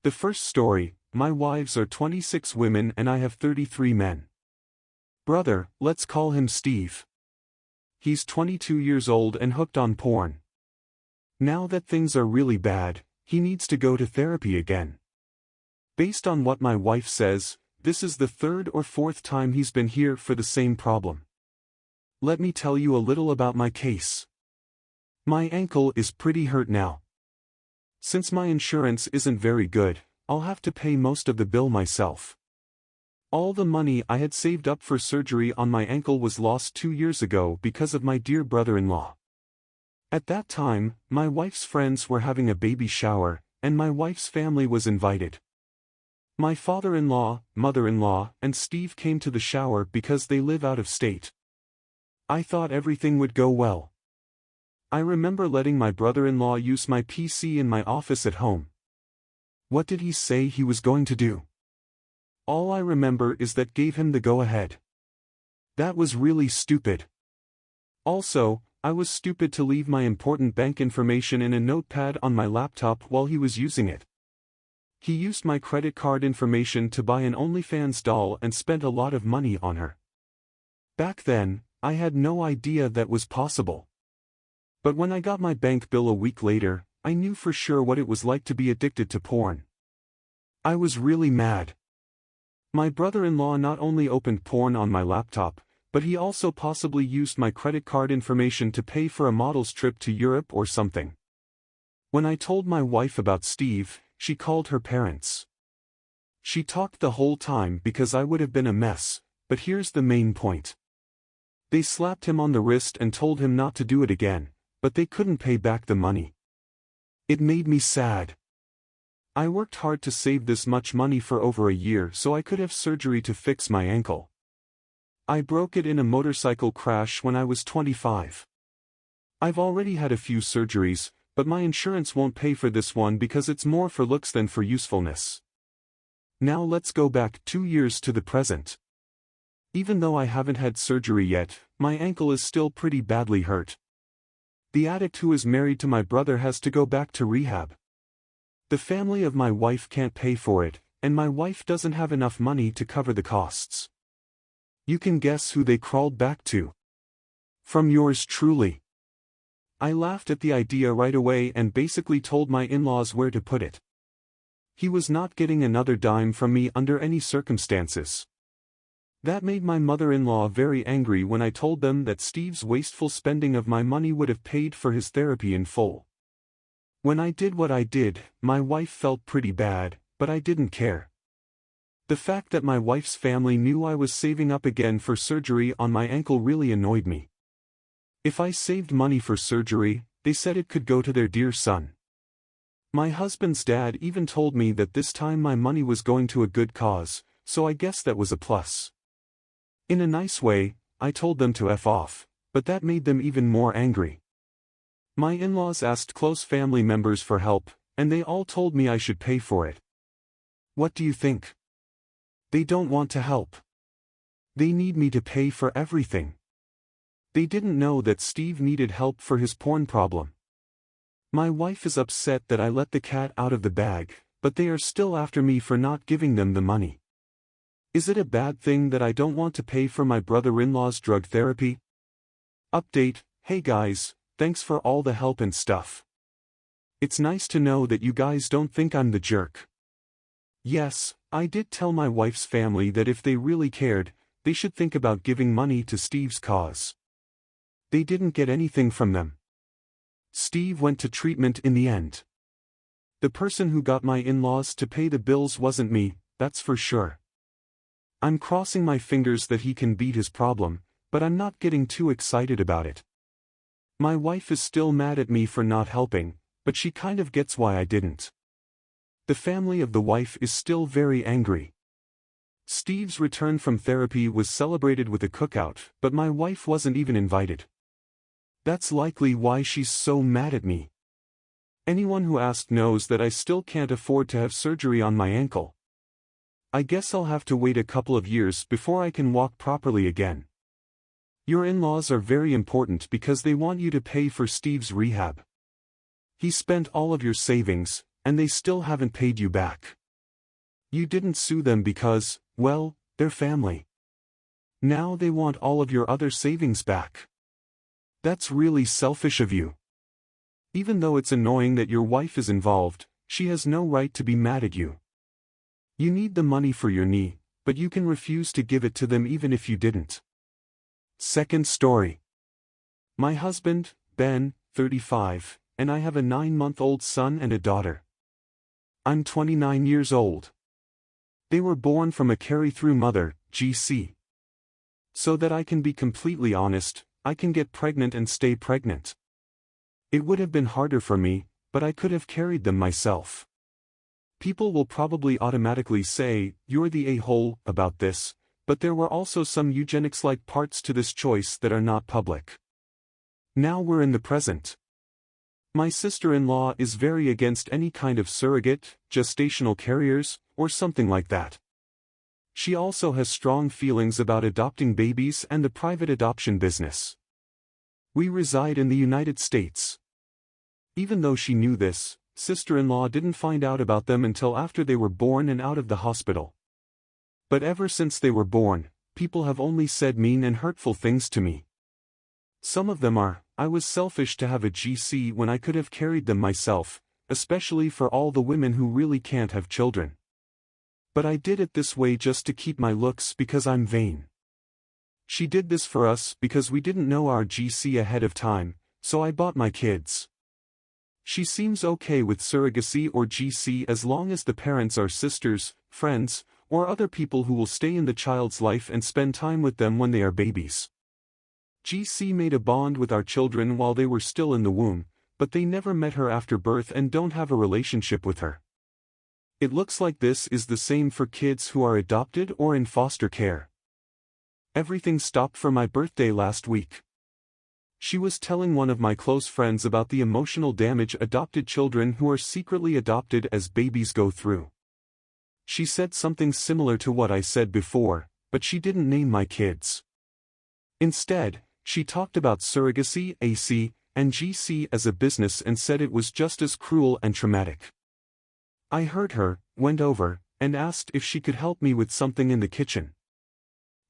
The first story: my wives are 26 women and I have 33 men. Brother, let's call him Steve. He's 22 years old and hooked on porn. Now that things are really bad, he needs to go to therapy again. Based on what my wife says, this is the third or fourth time he's been here for the same problem. Let me tell you a little about my case. My ankle is pretty hurt now. Since my insurance isn't very good, I'll have to pay most of the bill myself. All the money I had saved up for surgery on my ankle was lost 2 years ago because of my dear brother-in-law. At that time, my wife's friends were having a baby shower, and my wife's family was invited. My father-in-law, mother-in-law, and Steve came to the shower because they live out of state. I thought everything would go well. I remember letting my brother-in-law use my PC in my office at home. What did he say he was going to do? All I remember is that gave him the go-ahead. That was really stupid. Also, I was stupid to leave my important bank information in a notepad on my laptop while he was using it. He used my credit card information to buy an OnlyFans doll and spent a lot of money on her. Back then, I had no idea that was possible. But when I got my bank bill a week later, I knew for sure what it was like to be addicted to porn. I was really mad. My brother-in-law not only opened porn on my laptop, but he also possibly used my credit card information to pay for a model's trip to Europe or something. When I told my wife about Steve, she called her parents. She talked the whole time because I would have been a mess, but here's the main point. They slapped him on the wrist and told him not to do it again, but they couldn't pay back the money. It made me sad. I worked hard to save this much money for over a year so I could have surgery to fix my ankle. I broke it in a motorcycle crash when I was 25. I've already had a few surgeries, but my insurance won't pay for this one because it's more for looks than for usefulness. Now let's go back 2 years to the present. Even though I haven't had surgery yet, my ankle is still pretty badly hurt. The addict who is married to my brother has to go back to rehab. The family of my wife can't pay for it, and my wife doesn't have enough money to cover the costs. You can guess who they crawled back to. From yours truly. I laughed at the idea right away and basically told my in-laws where to put it. He was not getting another dime from me under any circumstances. That made my mother-in-law very angry when I told them that Steve's wasteful spending of my money would have paid for his therapy in full. When I did what I did, my wife felt pretty bad, but I didn't care. The fact that my wife's family knew I was saving up again for surgery on my ankle really annoyed me. If I saved money for surgery, they said it could go to their dear son. My husband's dad even told me that this time my money was going to a good cause, so I guess that was a plus. In a nice way, I told them to F off, but that made them even more angry. My in-laws asked close family members for help, and they all told me I should pay for it. What do you think? They don't want to help. They need me to pay for everything. They didn't know that Steve needed help for his porn problem. My wife is upset that I let the cat out of the bag, but they are still after me for not giving them the money. Is it a bad thing that I don't want to pay for my brother-in-law's drug therapy? Update: Hey guys, thanks for all the help and stuff. It's nice to know that you guys don't think I'm the jerk. Yes, I did tell my wife's family that if they really cared, they should think about giving money to Steve's cause. They didn't get anything from them. Steve went to treatment in the end. The person who got my in-laws to pay the bills wasn't me, that's for sure. I'm crossing my fingers that he can beat his problem, but I'm not getting too excited about it. My wife is still mad at me for not helping, but she kind of gets why I didn't. The family of the wife is still very angry. Steve's return from therapy was celebrated with a cookout, but my wife wasn't even invited. That's likely why she's so mad at me. Anyone who asked knows that I still can't afford to have surgery on my ankle. I guess I'll have to wait a couple of years before I can walk properly again. Your in-laws are very important because they want you to pay for Steve's rehab. He spent all of your savings, and they still haven't paid you back. You didn't sue them because, well, they're family. Now they want all of your other savings back. That's really selfish of you. Even though it's annoying that your wife is involved, she has no right to be mad at you. You need the money for your knee, but you can refuse to give it to them even if you didn't. Second story. My husband, Ben, 35, and I have a 9-month-old son and a daughter. I'm 29 years old. They were born from a carry-through mother, GC. So that I can be completely honest, I can get pregnant and stay pregnant. It would have been harder for me, but I could have carried them myself. People will probably automatically say, "You're the a-hole," about this, but there were also some eugenics-like parts to this choice that are not public. Now we're in the present. My sister-in-law is very against any kind of surrogate, gestational carriers, or something like that. She also has strong feelings about adopting babies and the private adoption business. We reside in the United States. Even though she knew this, sister-in-law didn't find out about them until after they were born and out of the hospital. But ever since they were born, people have only said mean and hurtful things to me. Some of them are, I was selfish to have a GC when I could have carried them myself, especially for all the women who really can't have children. But I did it this way just to keep my looks because I'm vain. She did this for us because we didn't know our GC ahead of time, so I bought my kids. She seems okay with surrogacy or GC as long as the parents are sisters, friends, or other people who will stay in the child's life and spend time with them when they are babies. GC made a bond with our children while they were still in the womb, but they never met her after birth and don't have a relationship with her. It looks like this is the same for kids who are adopted or in foster care. Everything stopped for my birthday last week. She was telling one of my close friends about the emotional damage adopted children who are secretly adopted as babies go through. She said something similar to what I said before, but she didn't name my kids. Instead, she talked about surrogacy, AC, and GC as a business and said it was just as cruel and traumatic. I heard her, went over, and asked if she could help me with something in the kitchen.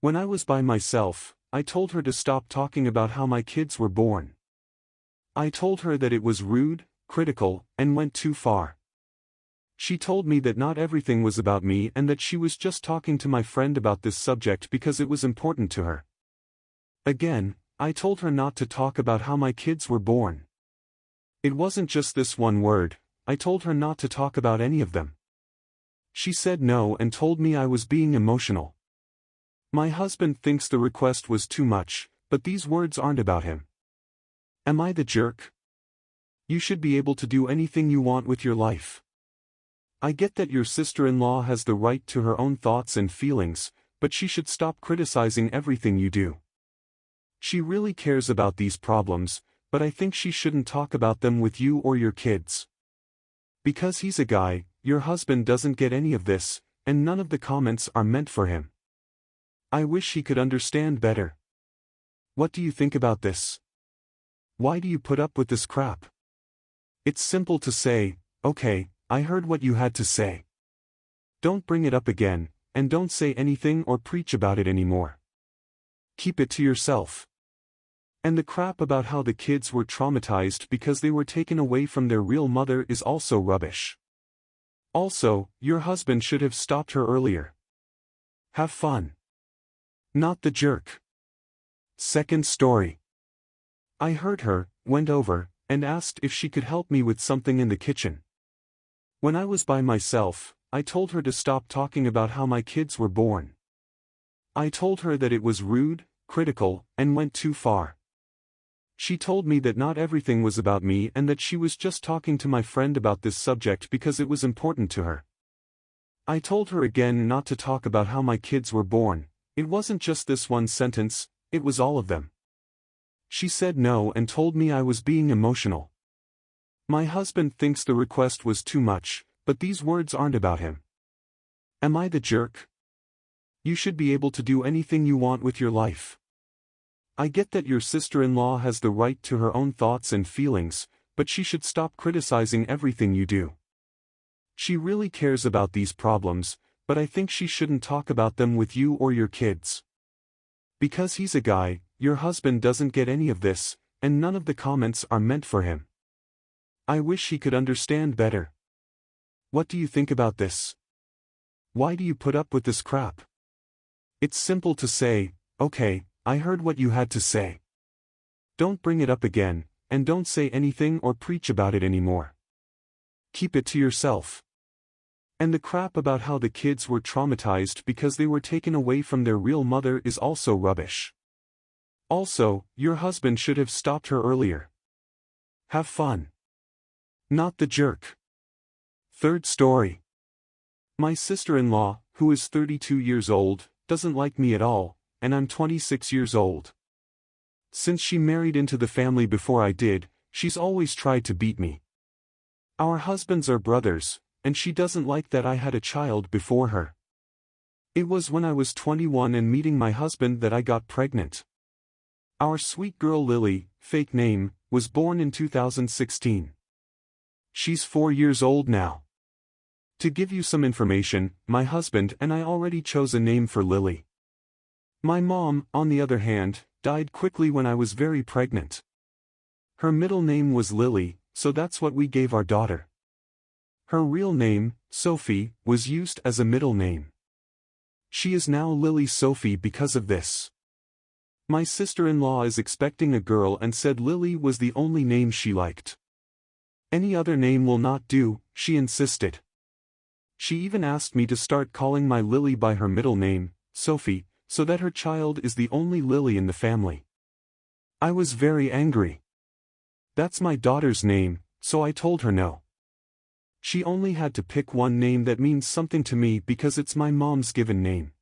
When I was by myself, I told her to stop talking about how my kids were born. I told her that it was rude, critical, and went too far. She told me that not everything was about me and that she was just talking to my friend about this subject because it was important to her. Again, I told her not to talk about how my kids were born. It wasn't just this one word, I told her not to talk about any of them. She said no and told me I was being emotional. My husband thinks the request was too much, but these words aren't about him. Am I the jerk? You should be able to do anything you want with your life. I get that your sister-in-law has the right to her own thoughts and feelings, but she should stop criticizing everything you do. She really cares about these problems, but I think she shouldn't talk about them with you or your kids. Because he's a guy, your husband doesn't get any of this, and none of the comments are meant for him. I wish he could understand better. What do you think about this? Why do you put up with this crap? It's simple to say, okay, I heard what you had to say. Don't bring it up again, and don't say anything or preach about it anymore. Keep it to yourself. And the crap about how the kids were traumatized because they were taken away from their real mother is also rubbish. Also, your husband should have stopped her earlier. Have fun. Not the jerk. Second story. I heard her, went over, and asked if she could help me with something in the kitchen. When I was by myself, I told her to stop talking about how my kids were born. I told her that it was rude, critical, and went too far. She told me that not everything was about me and that she was just talking to my friend about this subject because it was important to her. I told her again not to talk about how my kids were born. It wasn't just this one sentence, it was all of them. She said no and told me I was being emotional. My husband thinks the request was too much, but these words aren't about him. Am I the jerk? You should be able to do anything you want with your life. I get that your sister-in-law has the right to her own thoughts and feelings, but she should stop criticizing everything you do. She really cares about these problems, but I think she shouldn't talk about them with you or your kids. Because he's a guy, your husband doesn't get any of this, and none of the comments are meant for him. I wish he could understand better. What do you think about this? Why do you put up with this crap? It's simple to say, okay, I heard what you had to say. Don't bring it up again, and don't say anything or preach about it anymore. Keep it to yourself. And the crap about how the kids were traumatized because they were taken away from their real mother is also rubbish. Also, your husband should have stopped her earlier. Have fun. Not the jerk. Third story. My sister-in-law, who is 32 years old, doesn't like me at all, and I'm 26 years old. Since she married into the family before I did, she's always tried to beat me. Our husbands are brothers, and she doesn't like that I had a child before her. It was when I was 21 and meeting my husband that I got pregnant. Our sweet girl Lily, fake name, was born in 2016. She's 4 years old now. To give you some information, my husband and I already chose a name for Lily. My mom, on the other hand, died quickly when I was very pregnant. Her middle name was Lily, so that's what we gave our daughter. Her real name, Sophie, was used as a middle name. She is now Lily Sophie because of this. My sister-in-law is expecting a girl and said Lily was the only name she liked. Any other name will not do, she insisted. She even asked me to start calling my Lily by her middle name, Sophie, so that her child is the only Lily in the family. I was very angry. That's my daughter's name, so I told her no. She only had to pick one name that means something to me because it's my mom's given name.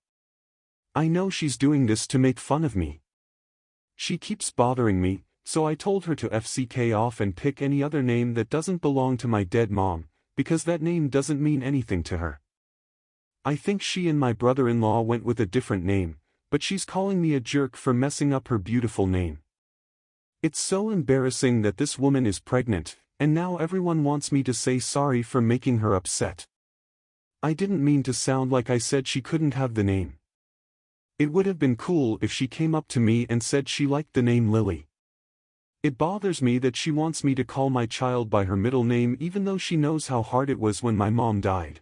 I know she's doing this to make fun of me. She keeps bothering me, so I told her to FCK off and pick any other name that doesn't belong to my dead mom, because that name doesn't mean anything to her. I think she and my brother-in-law went with a different name, but she's calling me a jerk for messing up her beautiful name. It's so embarrassing that this woman is pregnant, and now everyone wants me to say sorry for making her upset. I didn't mean to sound like I said she couldn't have the name. It would have been cool if she came up to me and said she liked the name Lily. It bothers me that she wants me to call my child by her middle name even though she knows how hard it was when my mom died.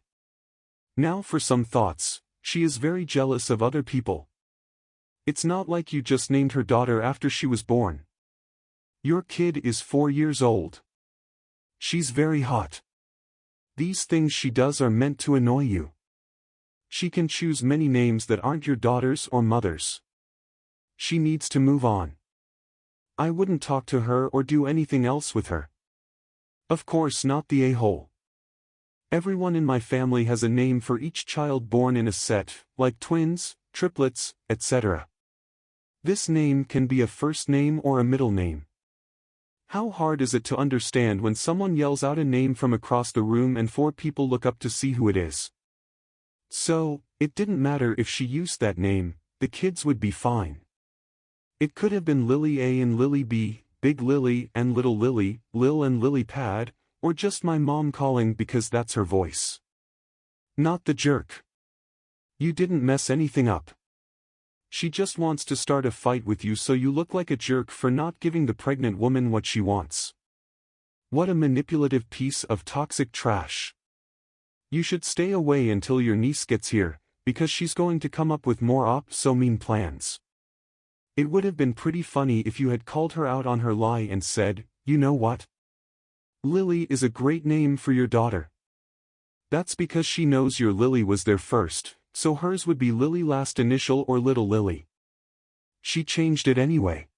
Now for some thoughts. She is very jealous of other people. It's not like you just named her daughter after she was born. Your kid is 4 years old. She's very hot. These things she does are meant to annoy you. She can choose many names that aren't your daughter's or mother's. She needs to move on. I wouldn't talk to her or do anything else with her. Of course not the a-hole. Everyone in my family has a name for each child born in a set, like twins, triplets, etc. This name can be a first name or a middle name. How hard is it to understand when someone yells out a name from across the room and 4 people look up to see who it is? So, it didn't matter if she used that name, the kids would be fine. It could have been Lily A and Lily B, Big Lily and Little Lily, Lil and Lily Pad, or just my mom calling because that's her voice. Not the jerk. You didn't mess anything up. She just wants to start a fight with you so you look like a jerk for not giving the pregnant woman what she wants. What a manipulative piece of toxic trash. You should stay away until your niece gets here, because she's going to come up with more so mean plans. It would have been pretty funny if you had called her out on her lie and said, you know what? Lily is a great name for your daughter. That's because she knows your Lily was there first, so hers would be Lily last initial or Little Lily. She changed it anyway.